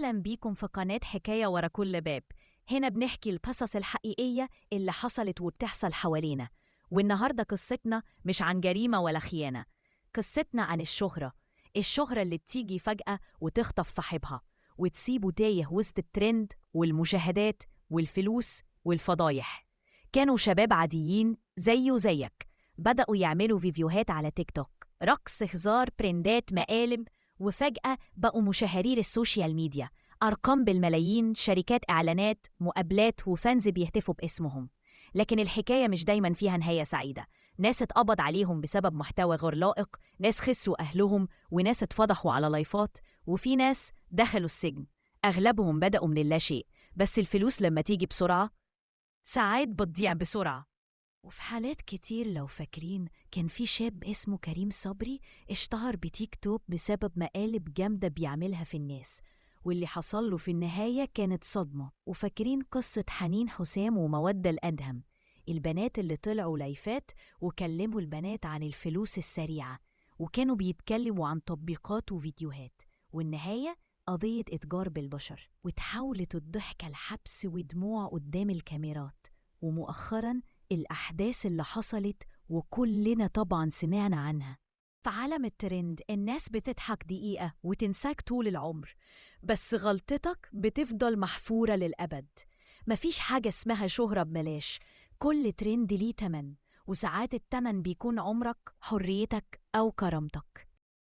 أهلاً بيكم في قناة حكاية ورا كل باب. هنا بنحكي القصص الحقيقية اللي حصلت وبتحصل حوالينا. والنهاردة قصتنا مش عن جريمة ولا خيانة، قصتنا عن الشهرة اللي بتيجي فجأة وتخطف صاحبها وتسيبه تايه وسط الترند والمشاهدات والفلوس والفضايح. كانوا شباب عاديين زي وزيك، بدأوا يعملوا فيديوهات على تيك توك، رقص، هزار، برندات، مقالب، وفجأة بقوا مشاهير السوشيال ميديا، أرقام بالملايين، شركات إعلانات، مقابلات، وفانز بيهتفوا باسمهم. لكن الحكاية مش دايما فيها نهاية سعيدة. ناس اتقبض عليهم بسبب محتوى غير لائق، ناس خسروا أهلهم، وناس اتفضحوا على لايفات، وفي ناس دخلوا السجن. أغلبهم بدأوا من اللاشيء، بس الفلوس لما تيجي بسرعة ساعات بتضيع بسرعة. وفي حالات كتير لو فاكرين كان في شاب اسمه كريم صبري اشتهر بتيك توك بسبب مقالب جامدة بيعملها في الناس، واللي حصل له في النهاية كانت صدمة. وفاكرين قصة حنين حسام ومودة الأدهم، البنات اللي طلعوا لايفات وكلموا البنات عن الفلوس السريعة، وكانوا بيتكلموا عن تطبيقات وفيديوهات، والنهاية قضية إتجار بالبشر، وتحولت الضحكة لحبس ودموع قدام الكاميرات. ومؤخراً الأحداث اللي حصلت وكلنا طبعاً سمعنا عنها. في عالم الترند الناس بتضحك دقيقة وتنساك طول العمر، بس غلطتك بتفضل محفورة للأبد. مفيش حاجة اسمها شهرة ببلاش، كل ترند ليه تمن، وساعات التمن بيكون عمرك، حريتك، أو كرامتك.